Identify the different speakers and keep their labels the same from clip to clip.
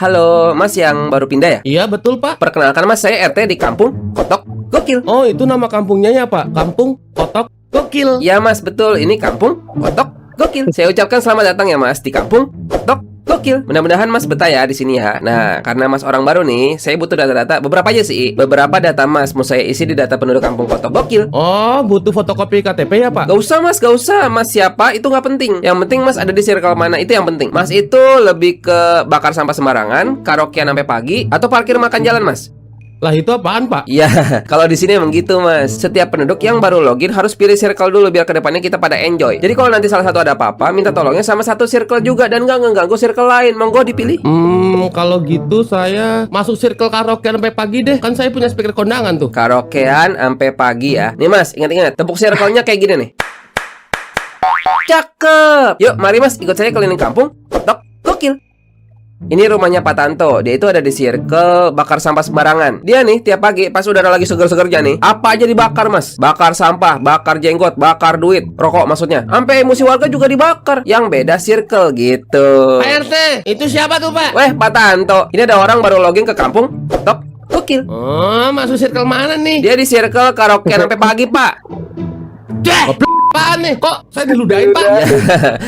Speaker 1: Halo, Mas yang baru pindah ya?
Speaker 2: Iya betul Pak.
Speaker 1: Perkenalkan Mas, saya RT di kampung Kotok Gokil.
Speaker 2: Oh itu nama kampungnya ya Pak, Kampung Kotok Gokil.
Speaker 1: Ya Mas, betul, ini kampung Kotok Gokil. Saya ucapkan selamat datang ya Mas di kampung Kotok Gokil. Mudah-mudahan Mas betah ya di sini ya. Nah, karena Mas orang baru nih, saya butuh data-data beberapa aja sih. Beberapa data Mas mau saya isi di data penduduk kampung Kotok Gokil.
Speaker 2: Oh butuh fotokopi KTP ya Pak?
Speaker 1: Gak usah Mas, gak usah. Mas siapa itu gak penting. Yang penting Mas ada di circle mana, itu yang penting. Mas itu lebih ke bakar sampah sembarangan, karaokean sampai pagi, atau parkir makan jalan Mas?
Speaker 2: Lah itu apaan Pak?
Speaker 1: Iya, kalau di sini emang gitu Mas. Setiap penduduk yang baru login harus pilih circle dulu biar kedepannya kita pada enjoy. Jadi kalau nanti salah satu ada apa-apa, minta tolongnya sama satu circle juga dan gak ngeganggu circle lain. Monggo dipilih.
Speaker 2: Kalau gitu saya masuk circle karaokean sampai pagi deh. Kan saya punya speaker kondangan tuh.
Speaker 1: Karaokean sampai pagi ya. Nih Mas, ingat-ingat, tepuk circle-nya kayak gini nih. Cakep. Yuk, mari Mas, ikut saya keliling kampung Kotok Gokil. Ini rumahnya Pak Tanto. Dia itu ada di circle bakar sampah sembarangan. Dia nih tiap pagi pas udara lagi seger-segernya nih, apa aja dibakar Mas. Bakar sampah, bakar jenggot, bakar duit, rokok maksudnya. Sampai emosi warga juga dibakar. Yang beda circle gitu.
Speaker 2: Pak RT, itu siapa tuh Pak?
Speaker 1: Weh Pak Tanto, ini ada orang baru login ke kampung Kotok Gokil.
Speaker 2: Oh masuk circle mana nih?
Speaker 1: Dia di circle karaokean sampai pagi Pak.
Speaker 2: Apaan nih? Kok saya diludahin Pak?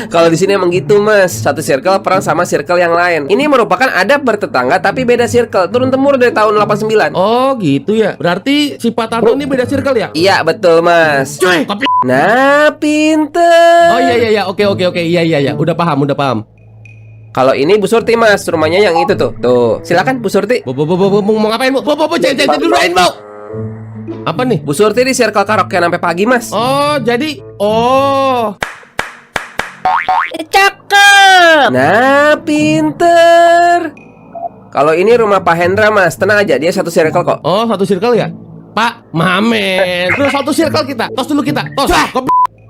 Speaker 1: Kalau di sini emang gitu Mas. Satu circle perang sama circle yang lain. Ini merupakan adab bertetangga tapi beda circle. Turun temurun dari tahun 89.
Speaker 2: Oh gitu ya. Berarti si Pak Tanto ini beda circle ya?
Speaker 1: Iya betul Mas.
Speaker 2: Cuy, kopi.
Speaker 1: Nah pinter.
Speaker 2: Oh iya oke iya udah paham.
Speaker 1: Kalau ini Bu Surti Mas, rumahnya yang itu tuh. Tuh, silakan Bu Surti.
Speaker 2: Bu, mau ngapain Bu? Jangan duluin Bu. Apa nih?
Speaker 1: Bu Surti di circle karaokean sampai pagi Mas.
Speaker 2: Oh jadi,
Speaker 1: Cakep. Nah pinter. Kalau ini rumah Pak Hendra Mas, tenang aja, dia satu circle kok.
Speaker 2: Oh satu circle ya? Pak, mamen. Terus satu circle kita. Tos dulu kita. Tos.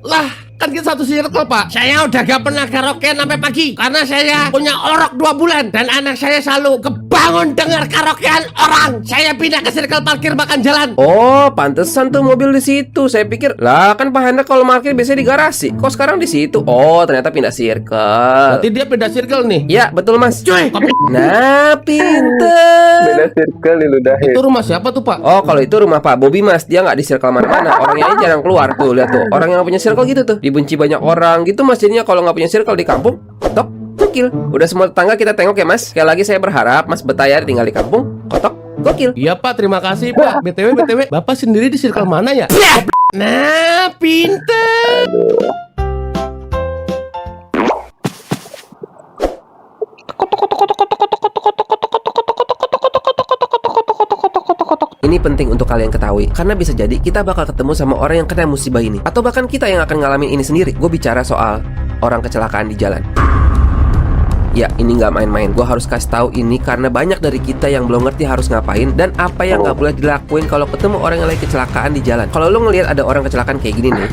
Speaker 2: Lah, kan kita satu circle Pak. Saya udah gak pernah karaokean sampai pagi karena saya punya orok 2 bulan dan anak saya selalu kebangun dengar karaokean orang. Saya pindah ke circle parkir makan jalan.
Speaker 1: Oh, pantesan tuh mobil di situ. Saya pikir, lah kan Pak Hendra kalau parkir biasanya di garasi. Kok sekarang di situ? Oh, ternyata pindah circle.
Speaker 2: Berarti dia pindah circle nih.
Speaker 1: Ya, betul Mas.
Speaker 2: Cuy,
Speaker 1: nah, pinter.
Speaker 3: Beda circle diludahin.
Speaker 2: itu rumah siapa tuh Pak?
Speaker 1: Oh, kalau itu rumah Pak Bobi Mas. Dia nggak di circle mana-mana. Orangnya aja jarang keluar. Tuh, lihat tuh. Orang yang punya circle gitu tuh. Dibenci banyak orang gitu Mas. Jadinya kalau nggak punya circle di kampung, Kotok Gokil. Udah semua tetangga kita tengok ya Mas. Sekali lagi saya berharap Mas betah ya tinggal di kampung Kotok Gokil.
Speaker 2: Iya Pak, terima kasih Pak. BTW, Bapak sendiri di circle mana ya? Nah, pinter.
Speaker 1: Ini penting untuk kalian ketahui, karena bisa jadi kita bakal ketemu sama orang yang kena musibah ini, atau bahkan kita yang akan ngalamin ini sendiri. Gue bicara soal orang kecelakaan di jalan. Ya, ini nggak main-main. Gue harus kasih tahu ini karena banyak dari kita yang belum ngerti harus ngapain dan apa yang nggak boleh dilakuin kalau ketemu orang yang lagi kecelakaan di jalan. Kalau lo ngelihat ada orang kecelakaan kayak gini nih,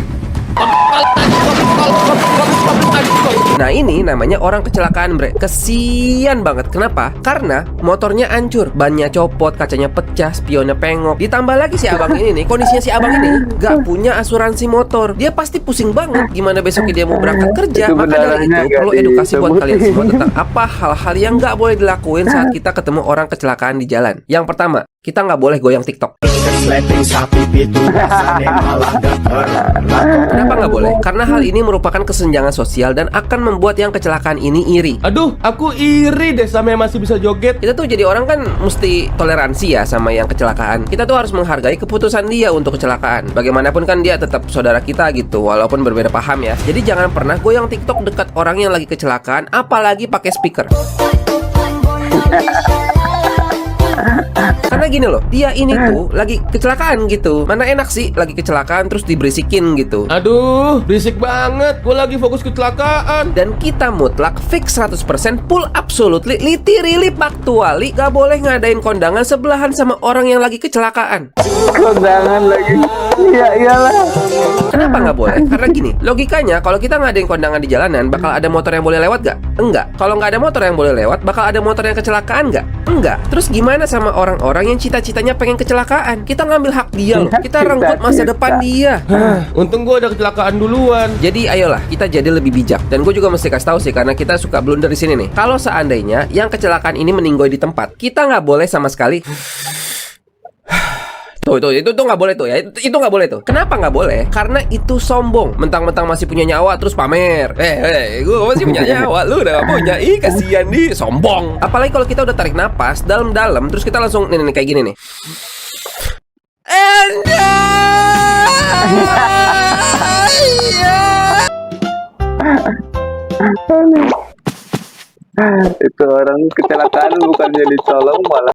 Speaker 1: nah ini namanya orang kecelakaan bre. Kesian banget. Kenapa? Karena motornya hancur, bannya copot, kacanya pecah, spionnya pengok. Ditambah lagi si abang ini nih, kondisinya si abang ini gak punya asuransi motor. Dia pasti pusing banget gimana besoknya dia mau berangkat kerja. Maka dari itu perlu edukasi buat kalian semua tentang apa hal-hal yang gak boleh dilakuin saat kita ketemu orang kecelakaan di jalan. Yang pertama, kita nggak boleh goyang TikTok. Kenapa nggak boleh? Karena hal ini merupakan kesenjangan sosial dan akan membuat yang kecelakaan ini iri.
Speaker 2: Aduh, aku iri deh sama yang masih bisa joget.
Speaker 1: Kita tuh jadi orang kan mesti toleransi ya sama yang kecelakaan. Kita tuh harus menghargai keputusan dia untuk kecelakaan. Bagaimanapun kan dia tetap saudara kita gitu, walaupun berbeda paham ya. Jadi jangan pernah goyang TikTok dekat orang yang lagi kecelakaan, apalagi pakai speaker. Karena gini loh, dia ini tuh lagi kecelakaan gitu. Mana enak sih lagi kecelakaan terus diberisikin gitu.
Speaker 2: Aduh, berisik banget. Gue lagi fokus kecelakaan.
Speaker 1: Dan kita mutlak fix 100% full absolutely literally factually gak boleh ngadain kondangan sebelahan sama orang yang lagi kecelakaan.
Speaker 3: Kondangan lagi. Iya iyalah.
Speaker 1: Kenapa nggak boleh? Karena gini, logikanya kalau kita ngadain kondangan di jalanan, bakal ada motor yang boleh lewat nggak? Enggak. Kalau nggak ada motor yang boleh lewat, bakal ada motor yang kecelakaan nggak? Enggak. Terus gimana sama orang-orang yang cita-citanya pengen kecelakaan? Kita ngambil hak dia loh. Kita renggut masa depan dia.
Speaker 2: Untung gue ada kecelakaan duluan.
Speaker 1: Jadi ayolah kita jadi lebih bijak. Dan gue juga mesti kasih tahu sih karena kita suka blunder di sini nih. Kalau seandainya yang kecelakaan ini meninggoy di tempat, kita nggak boleh sama sekali. Itu nggak boleh tuh ya. Itu nggak boleh tuh. Kenapa nggak boleh? Karena itu sombong. Mentang-mentang masih punya nyawa terus pamer. Gue masih punya nyawa, lu udah nggak punya. Ih, kasihan nih, sombong. Apalagi kalau kita udah tarik napas dalam-dalam, terus kita langsung nih kayak gini nih.
Speaker 3: Itu orang kecelakaan bukannya ditolong malah